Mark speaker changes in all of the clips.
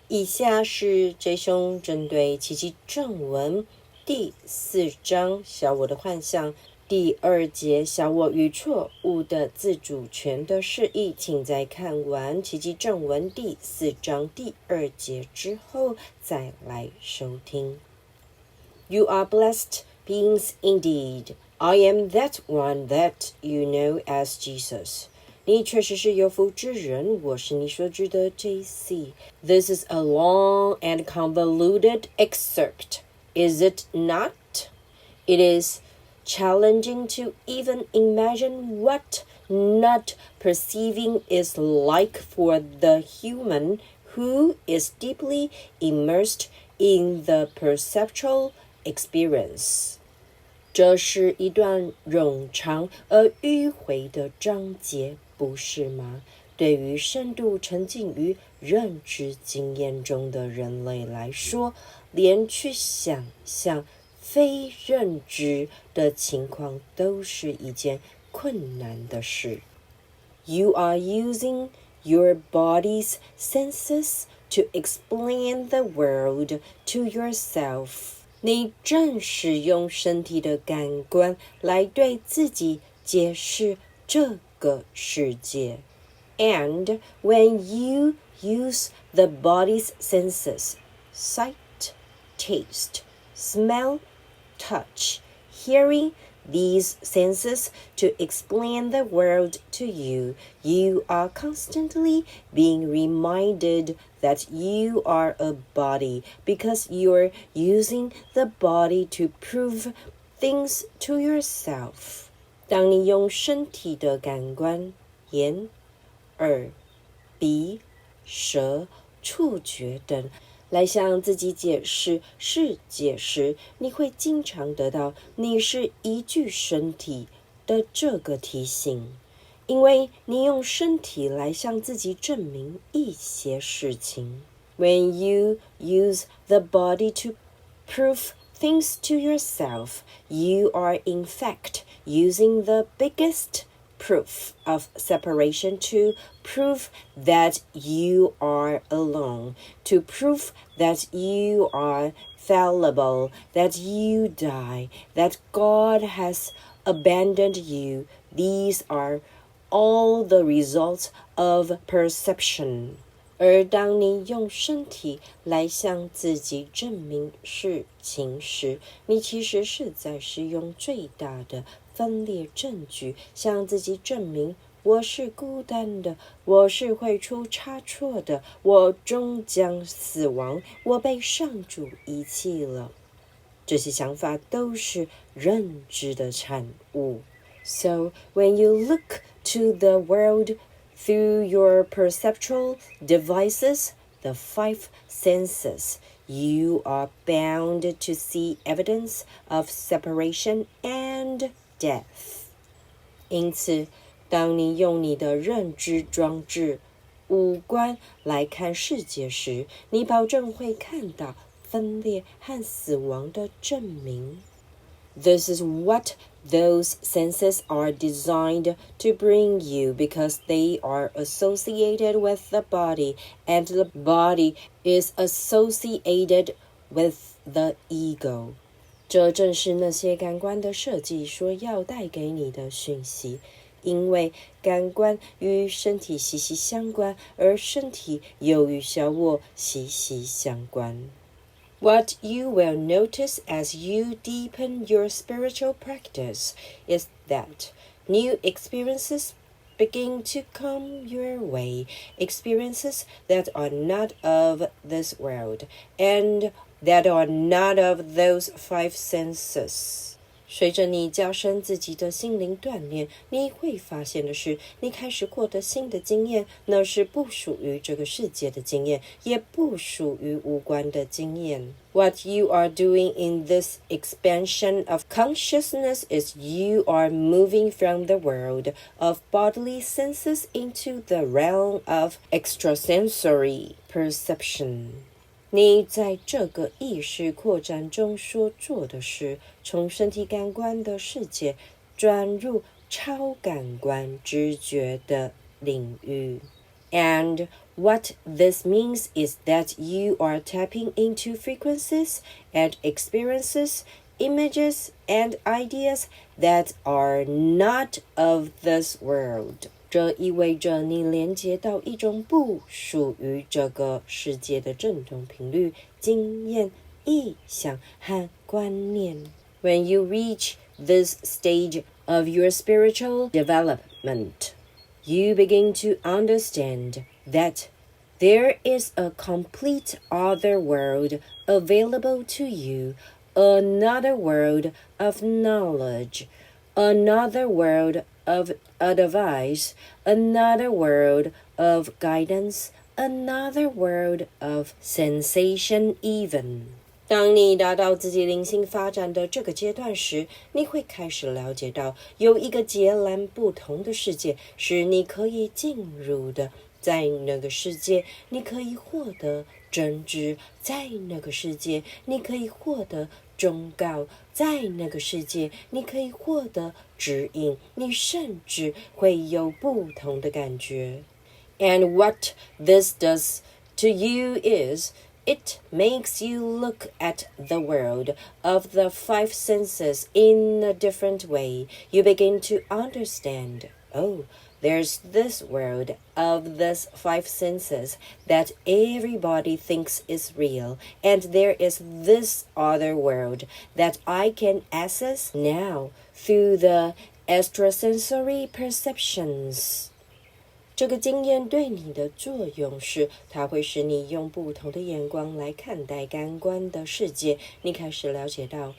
Speaker 1: 以下是 J 兄针对奇迹正文第4章小我的幻象第2节小我与错误的自主权的释义，请在看完奇迹正文第4章第2节之后再来收听。You are blessed beings indeed. I am that one that you know as Jesus. 你确实是有福之人，我是你所知的 JC. This is a long and convoluted excerpt, is it not? It is challenging to even imagine what not perceiving is like for the human who is deeply immersed in the perceptual experience. 这是一段冗长而迂回的章节，不是吗？对于深度沉浸于认知经验中的人类来说，连去想象非认知的情况都是一件困难的事。You are using your body's senses to explain the world to yourself. 你正使用身体的感官来对自己解释这个世界。And when you use the body's senses, sight, taste, smell, touch, hearing, these senses to explain the world to you, you are constantly being reminded that you are a body because you're using the body to prove things to yourself. 当你用身体的感官，眼、耳、鼻、舌、触觉等来向自己解释世界时，你会经常得到你是一具身体的这个提醒，因为你用身体来向自己证明一些事情。When you use the body to prove things to yourself, you are in fact using the biggest proof of separation to prove that you are alone, to prove that you are fallible, that you die, that God has abandoned you. These are all the results of perception. 而当你用身体来向自己证明事情时，你其实是在使用最大的分裂证据，向自己证明我是孤单的，我是会出差错的，我终将死亡，我被上主遗弃了。这些想法都是认知的产物。So when you look to the world through your perceptual devices, the 5 senses, you are bound to see evidence of separation and death. 因此，当你用你的认知装置五官来看世界时，你保证会看到分裂和死亡的证明。This is what those senses are designed to bring you because they are associated with the body, and the body is associated with the ego. 这正是那些感官的设计所要带给你的讯息，因为感官与身体息息相关，而身体又与小我息息相关。What you will notice as you deepen your spiritual practice is that new experiences begin to come your way, experiences that are not of this world, and that are not of those 5 senses. 随着你加深自己的心灵锻炼，你会发现的是，你开始获得新的经验，那是不属于这个世界的经验，也不属于无关的经验。What you are doing in this expansion of consciousness is you are moving from the world of bodily senses into the realm of extrasensory perception. 你在这个意识扩展中所做的是，从身体感官的世界转入超感官知觉的领域。And what this means is that you are tapping into frequencies and experiences, images and ideas that are not of this world. 这意味着你连接到一种不属于这个世界的振动频率、经验、意象和观念。When you reach this stage of your spiritual development, you begin to understand that there is a complete other world available to you, another world of knowledge, another world of advice, another world of guidance, another world of sensation even. 当你达到自己灵性发展的这个阶段时，你会开始了解到有一个截然不同的世界是你可以进入的。在那个世界，你可以获得真知；在那个世界，你可以获得忠告；在那个世界，你可以获得指引。你甚至会有不同的感觉。And what this does to you is, it makes you look at the world of the five senses in a different way. You begin to understand, there's this world of these five senses that everybody thinks is real, and there is this other world that I can access now through the extrasensory perceptions. 这个经验对你的作用是，它会使你用不同的眼光来看待感官的世界。你开始了解到，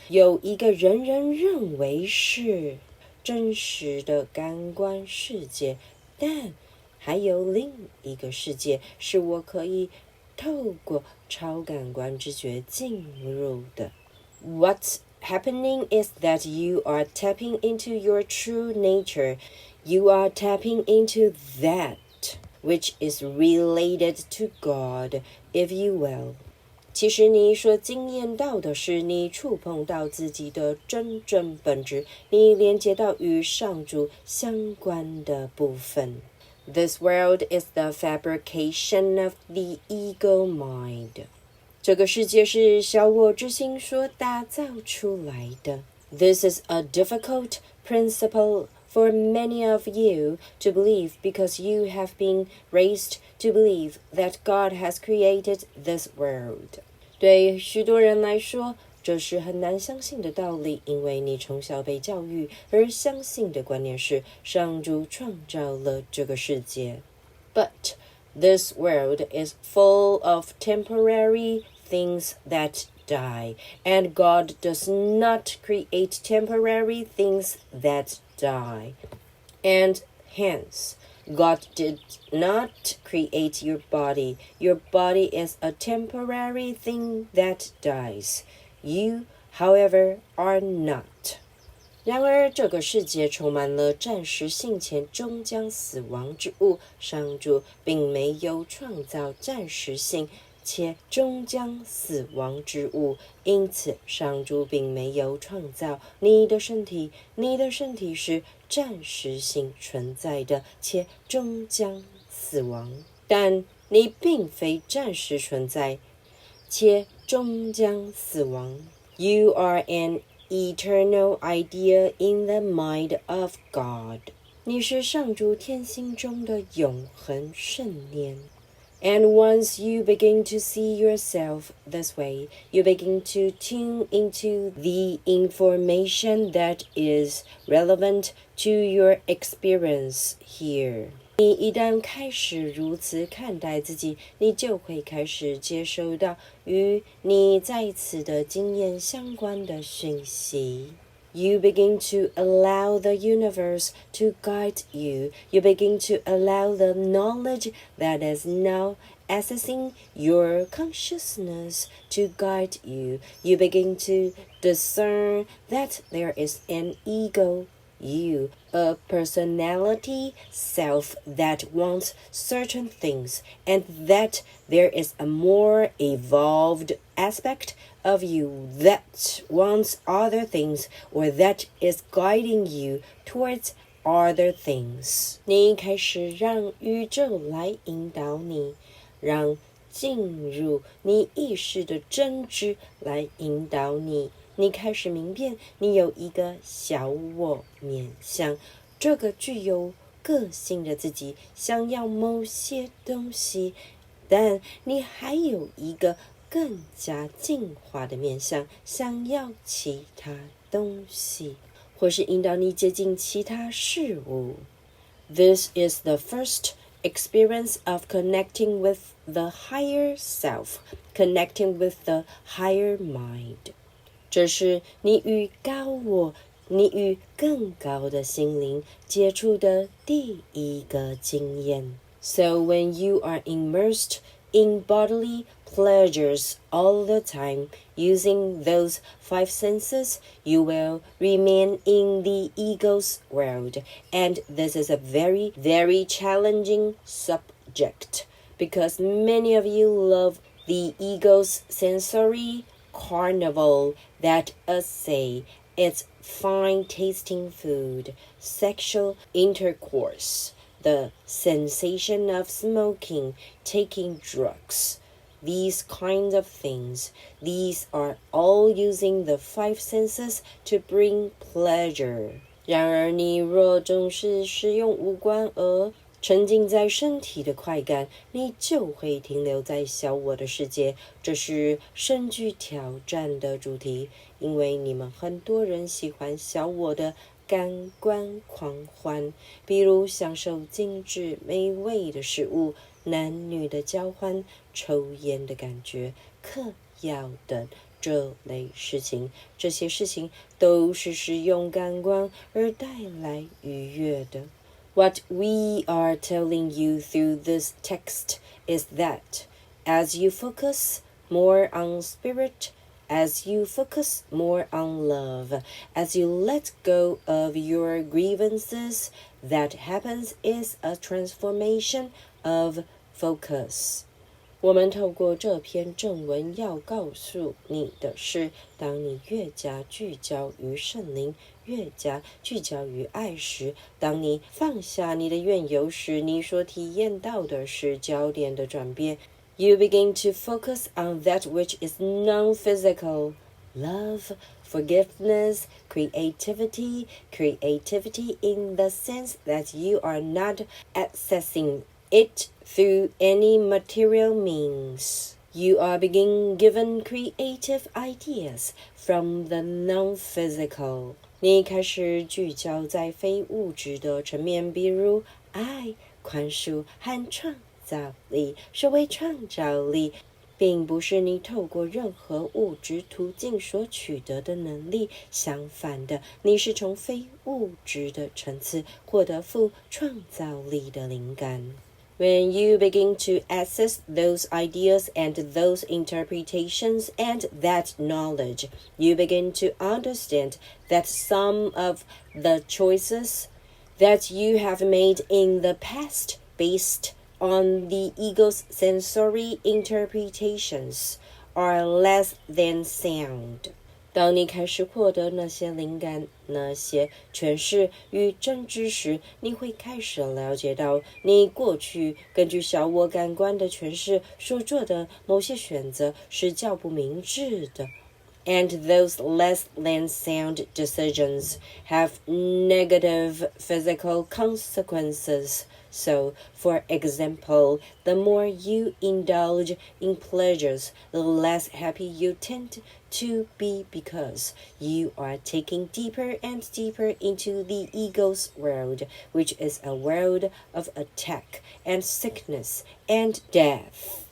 Speaker 1: 有一个人人认为是真实的感官世界，但还有另一个世界是我可以透过超感官知觉进入的。What's happening is that you are tapping into your true nature. You are tapping into that which is related to God, if you will. 其实你所经验到的是你触碰到自己的真正本质，你连接到与上主相关的部分。This world is the fabrication of the ego mind. 这个世界是小我之心所打造出来的。This is a difficult principle for many of you to believe because you have been raised to believe that God has created this world. 对许多人来说，这是很难相信的道理，因为你从小被教育而相信的观念是上主创造了这个世界。But this world is full of temporary things that die, and God does not create temporary things that die. And hence, God did not create your body. Your body is a temporary thing that dies. You, however, are not. 然而，这个世界充满了暂时性且终将死亡之物。上主并没有创造暂时性且终将死亡之物，因此上主并没有创造你的身体。你的身体是暂时性存在的，且终将死亡。但你并非暂时存在，且终将死亡。You are an eternal idea in the mind of God. 你是上主天心中的永恒圣念。And once you begin to see yourself this way, you begin to tune into the information that is relevant to your experience here. 你一旦开始如此看待自己，你就会开始接收到与你在此的经验相关的讯息。You begin to allow the universe to guide you. You begin to allow the knowledge that is now accessing your consciousness to guide you. You begin to discern that there is an ego, you, a personality self that wants certain things, and that there is a more evolved aspect of you that wants other things, or that is guiding you towards other things。你开始让宇宙来引导你，让进入你意识的真知来引导你。你开始明辨，你有一个小我面向，这个具有个性的自己想要某些东西，但你还有一个更加进化的面向，想要其他东西，或是引导你接近其他事物。This is the first experience of connecting with the higher self, connecting with the higher mind. 这是你与高我，你与更高的心灵接触的第一个经验。So when you are immersed in bodily pleasures all the time, using those 5 senses, you will remain in the ego's world. And this is a very, very challenging subject, because many of you love the ego's sensory carnival that say it's fine tasting food, sexual intercourse, the sensation of smoking, taking drugs, these kinds of things. These are all using the 5 senses to bring pleasure. 然而你若总是使用五官而沉浸在身体的快感，你就会停留在小我的世界。这是深具挑战的主题，因为你们很多人喜欢小我的感官狂欢，比如享受精致美味的食物、男女的交欢、抽烟的感觉、嗑药等这类事情。这些事情都是使用感官而带来愉悦的。What we are telling you through this text is that as you focus more on spirit, as you focus more on love, as you let go of your grievances, that happens is a transformation of focus. 我们透过这篇正文要告诉你的是，当你越加聚焦于圣灵，越加聚焦于爱时，当你放下你的怨尤时，你所体验到的是焦点的转变。You begin to focus on that which is non-physical. Love, forgiveness, creativity in the sense that you are not accessing it through any material means. You are given creative ideas from the non-physical. 你开始聚焦在非物质的层面，比如爱、宽恕和创造力。所谓创造力，并不是你透过任何物质途径所取得的能力，相反的，你是从非物质的层次获得富创造力的灵感。When you begin to access those ideas and those interpretations and that knowledge, you begin to understand that some of the choices that you have made in the past based on the ego's sensory interpretations are less than sound. 当你开始获得那些灵感、那些诠释与真知时，你会开始了解到，你过去根据小我感官的诠释所做的某些选择是较不明智的。And those less than sound decisions have negative physical consequences. So, for example, the more you indulge in pleasures, the less happy you tend to be because you are taking deeper and deeper into the ego's world, which is a world of attack and sickness and death.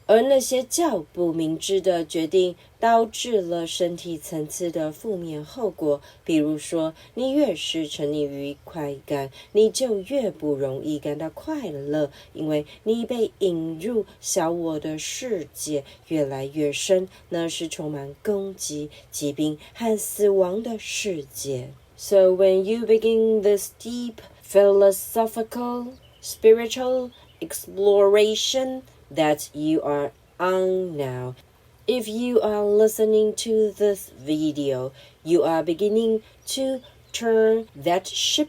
Speaker 1: 而那些较不明智的决定导致了身体层次的负面后果，比如说，你越是沉溺于快感，你就越不容易感到快乐，因为你被引入小我的世界越来越深，那是充满攻击、疾病和死亡的世界。So when you begin this deep philosophical, spiritual exploration that you are on now, if you are listening to this video, you are beginning to turn that ship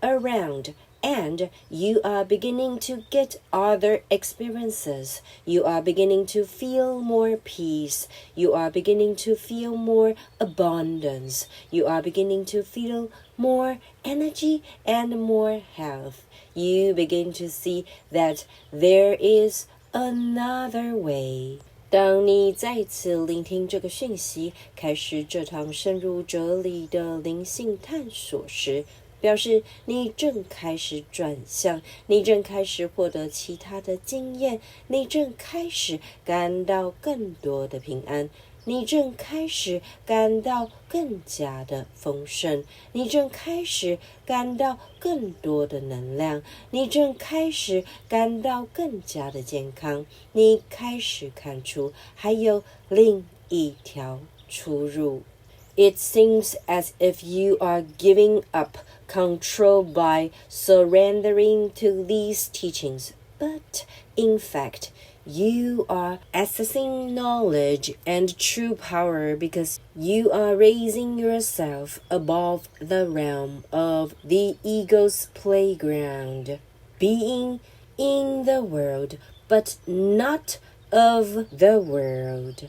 Speaker 1: around, and you are beginning to get other experiences. You are beginning to feel more peace. You are beginning to feel more abundance. You are beginning to feel more energy and more health. You begin to see that there is another way. 当你再次聆听这个讯息，开始这趟深入哲理的灵性探索时，表示你正开始转向，你正开始获得其他的经验，你正开始感到更多的平安，你正开始感到更加的丰盛，你正开始感到更多的能量，你正开始感到更加的健康，你开始看出还有另一条出路。It seems as if you are giving up control by surrendering to these teachings, but in fact, you are accessing knowledge and true power because you are raising yourself above the realm of the ego's playground, being in the world, but not of the world.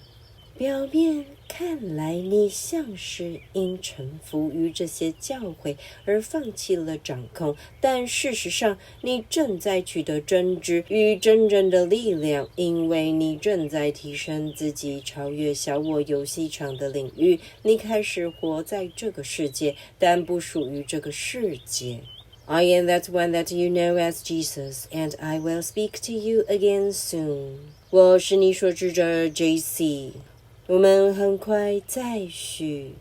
Speaker 1: 表面看来你像是因臣服于这些教诲而放弃了掌控，但事实上你正在取得真知与真正的力量，因为你正在提升自己，超越小我游戏场的领域，你开始活在这个世界，但不属于这个世界。I am that one that you know as Jesus, and I will speak to you again soon. 我是你所知的 JC。我们很快再续。